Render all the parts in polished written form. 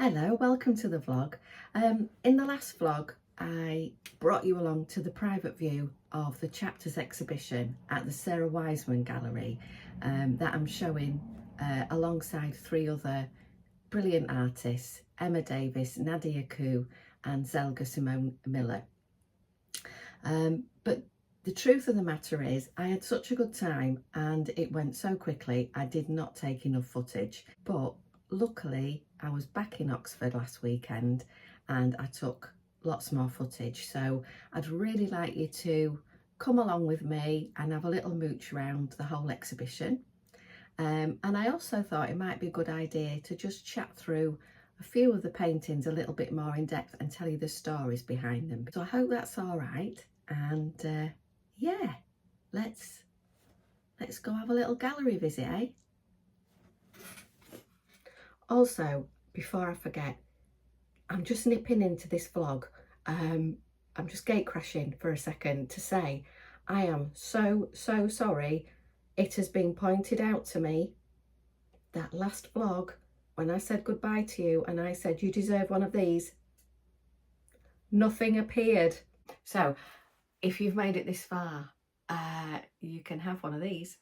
Hello, welcome to the vlog. In the last vlog I brought you along to the private view of the chapters exhibition at the Sarah Wiseman Gallery that I'm showing alongside three other brilliant artists, Emma Davis, Nadia Koo and Zelga Simone Miller. But the truth of the matter is I had such a good time and it went so quickly I did not take enough footage, but luckily I was back in Oxford last weekend and I took lots more footage, so I'd really like you to come along with me and have a little mooch around the whole exhibition. And I also thought it might be a good idea to just chat through a few of the paintings a little bit more in depth and tell you the stories behind them. So I hope that's all right, and yeah, let's go have a little gallery visit, eh? Also, before I forget, I'm just nipping into this vlog. I'm just gate crashing for a second to say I am so sorry. It has been pointed out to me that last vlog when I said goodbye to you and I said you deserve one of these, nothing appeared. So if you've made it this far, you can have one of these.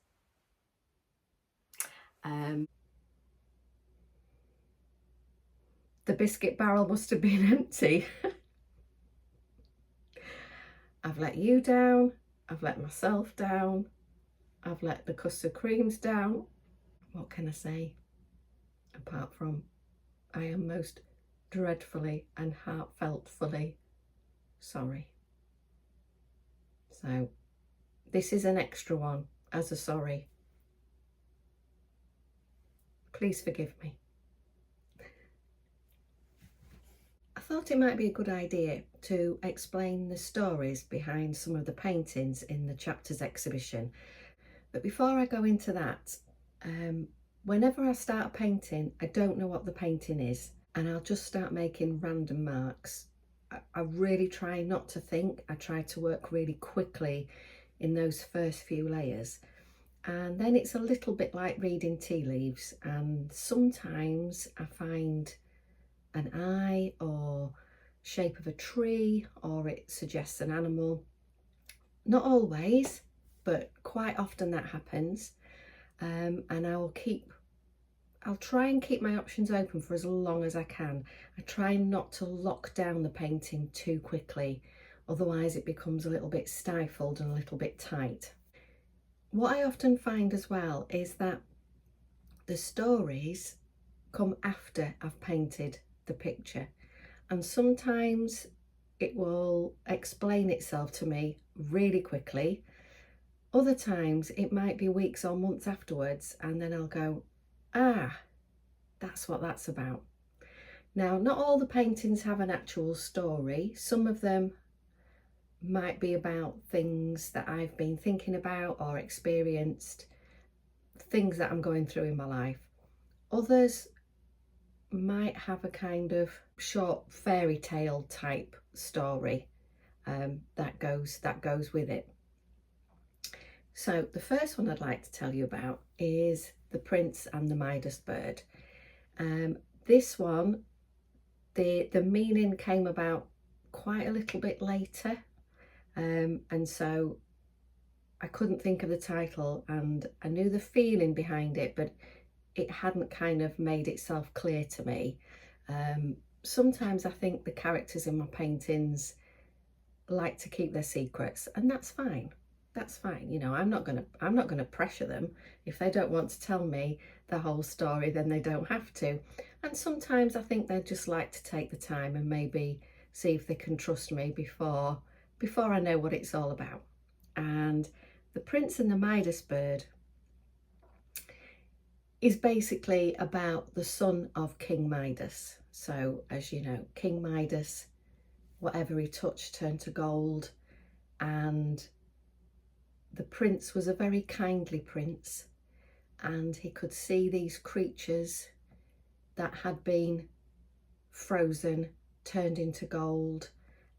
The biscuit barrel must have been empty. I've let you down, I've let myself down, I've let the custard creams down. What can I say? Apart from I am most dreadfully and heartfeltfully sorry. So this is an extra one as a sorry. Please forgive me. I thought it might be a good idea to explain the stories behind some of the paintings in the chapters exhibition. But before I go into that, whenever I start painting, I don't know what the painting is and I'll just start making random marks. I really try not to think. I try to work really quickly in those first few layers. And then it's a little bit like reading tea leaves, and sometimes I find an eye or shape of a tree, or it suggests an animal. Not always, but quite often that happens. And I'll try and keep my options open for as long as I can. I try not to lock down the painting too quickly, otherwise it becomes a little bit stifled and a little bit tight. What I often find as well is that the stories come after I've painted the picture, and sometimes it will explain itself to me really quickly. Other times it might be weeks or months afterwards and then I'll go, ah, that's what that's about. Now, not all the paintings have an actual story. Some of them might be about things that I've been thinking about or experienced, things that I'm going through in my life. Others might have a kind of short fairy tale type story that goes with it. So the first one I'd like to tell you about is The Prince and the Midas Bird. This one, the meaning came about quite a little bit later, and so I couldn't think of the title, and I knew the feeling behind it, but it hadn't kind of made itself clear to me. Sometimes I think the characters in my paintings like to keep their secrets, and that's fine. That's fine, you know. I'm not gonna pressure them. If they don't want to tell me the whole story, then they don't have to. And sometimes I think they'd just like to take the time and maybe see if they can trust me before I know what it's all about. And The Prince and the Midas Bird is basically about the son of King Midas. So, as you know, King Midas, whatever he touched turned to gold, and the prince was a very kindly prince, and he could see these creatures that had been frozen turned into gold,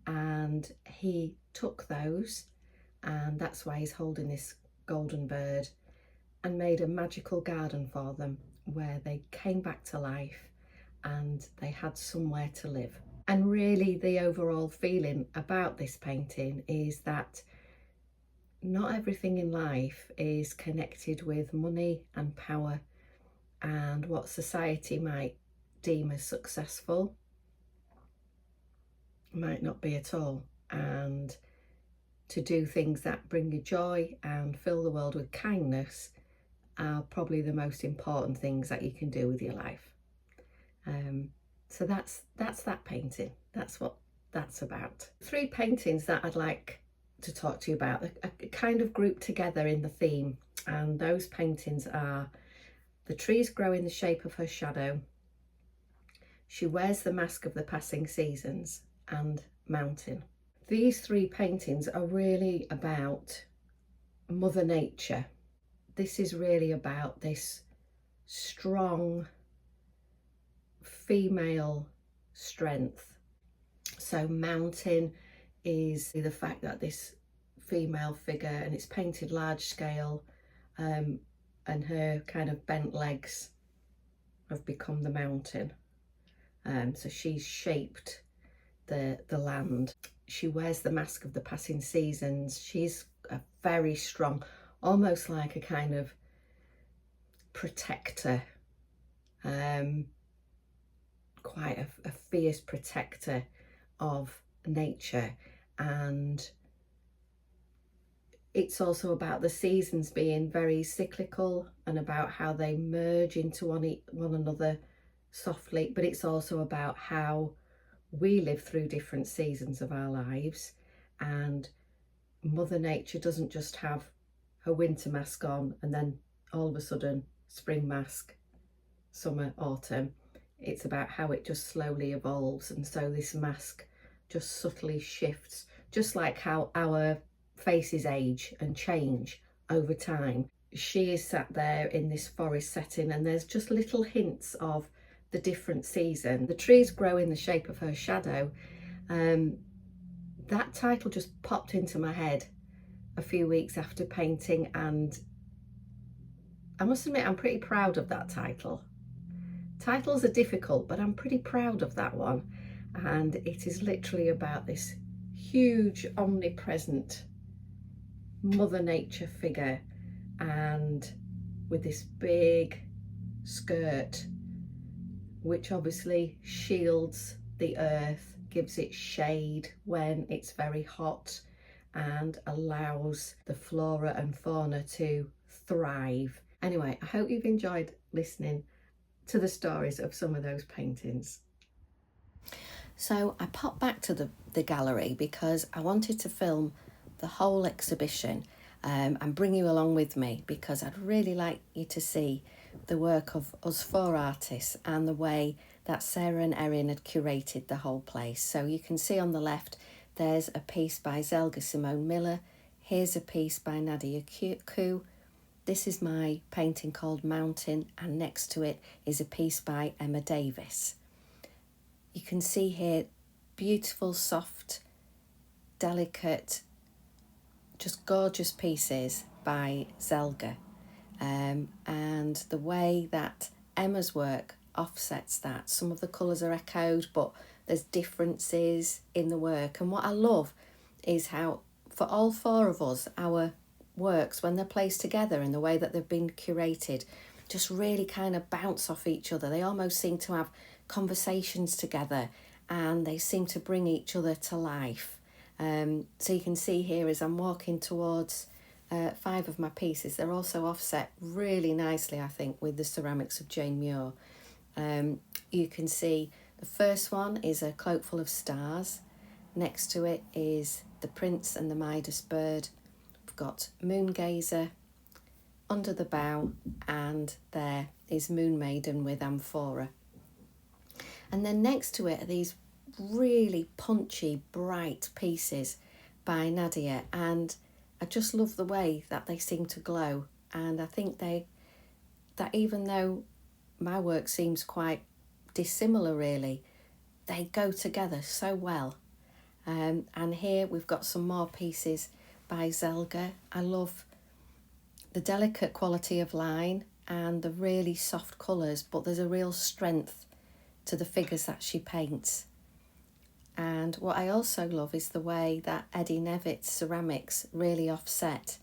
and he took those, and that's why he's holding this golden bird, and made a magical garden for them where they came back to life and they had somewhere to live. And really the overall feeling about this painting is that not everything in life is connected with money and power and what society might deem as successful might not be at all. And to do things that bring you joy and fill the world with kindness are probably the most important things that you can do with your life. So that's that painting. That's what that's about. 3 paintings that I'd like to talk to you about are kind of grouped together in the theme, and those paintings are The Trees Grow in the Shape of Her Shadow, She Wears the Mask of the Passing Seasons, and Mountain. These 3 paintings are really about Mother Nature. This is really about this strong female strength. So Mountain is the fact that this female figure, and it's painted large scale, and her kind of bent legs have become the mountain. So she's shaped the land. She wears the mask of the passing seasons. She's a very strong, almost like a kind of protector, quite a fierce protector of nature. And it's also about the seasons being very cyclical and about how they merge into one another softly, but it's also about how we live through different seasons of our lives, and Mother Nature doesn't just have her winter mask on and then all of a sudden spring mask, summer, autumn. It's about how it just slowly evolves, and so this mask just subtly shifts, just like how our faces age and change over time. She is sat there in this forest setting, and there's just little hints of the different season. The Trees Grow in the Shape of Her Shadow. That title just popped into my head a few weeks after painting, and I must admit I'm pretty proud of that title. Titles are difficult, but I'm pretty proud of that one. And it is literally about this huge, omnipresent Mother Nature figure, and with this big skirt, which obviously shields the earth, gives it shade when it's very hot, and allows the flora and fauna to thrive. Anyway, I hope you've enjoyed listening to the stories of some of those paintings. So I popped back to the gallery because I wanted to film the whole exhibition and bring you along with me, because I'd really like you to see the work of us 4 artists and the way that Sarah and Erin had curated the whole place. So you can see on the left there's a piece by Zelga Simone Miller, here's a piece by Nadia Koo, this is my painting called Mountain, and next to it is a piece by Emma Davis. You can see here beautiful, soft, delicate, just gorgeous pieces by Zelga. And the way that Emma's work offsets that. Some of the colours are echoed, but there's differences in the work. And what I love is how, for all 4 of us, our works, when they're placed together in the way that they've been curated, just really kind of bounce off each other. They almost seem to have conversations together, and they seem to bring each other to life. So you can see here as I'm walking towards 5 of my pieces, they're also offset really nicely, I think, with the ceramics of Jane Muir. You can see the first one is a cloak full of stars. Next to it is the prince and the Midas bird. We've got Moon Gazer under the bough, and there is Moon Maiden with amphora. And then next to it are these really punchy, bright pieces by Nadia, and I just love the way that they seem to glow. And I think that even though my work seems quite dissimilar really, they go together so well. And here we've got some more pieces by Zelga. I love the delicate quality of line and the really soft colours, but there's a real strength to the figures that she paints. And what I also love is the way that Eddie Nevitt's ceramics really offset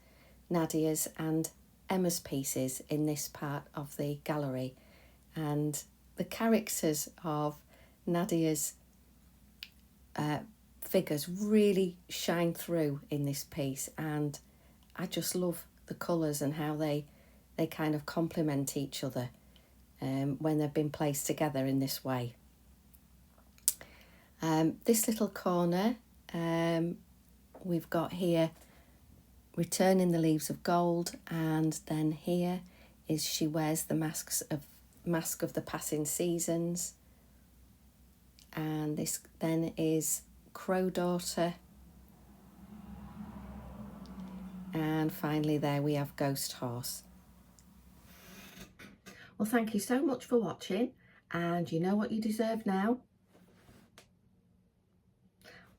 Nadia's and Emma's pieces in this part of the gallery. And the characters of Nadia's figures really shine through in this piece, and I just love the colours and how they kind of complement each other when they've been placed together in this way. This little corner we've got here Returning the Leaves of Gold, and then here is She Wears the Mask of the Passing Seasons, and this then is Crow Daughter, and finally there we have Ghost Horse. Well, thank you so much for watching, and you know what you deserve now?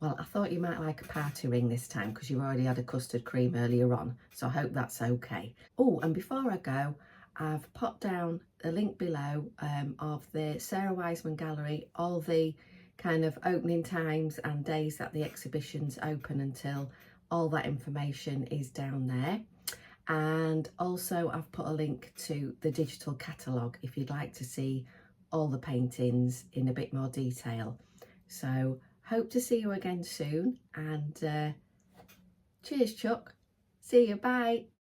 Well, I thought you might like a party ring this time because you've already had a custard cream earlier on, so I hope that's okay. Oh, and before I go, I've popped down the link below of the Sarah Wiseman Gallery, all the kind of opening times and days that the exhibition's open until. All that information is down there. And also I've put a link to the digital catalogue if you'd like to see all the paintings in a bit more detail. So hope to see you again soon, and cheers Chuck, see you, bye.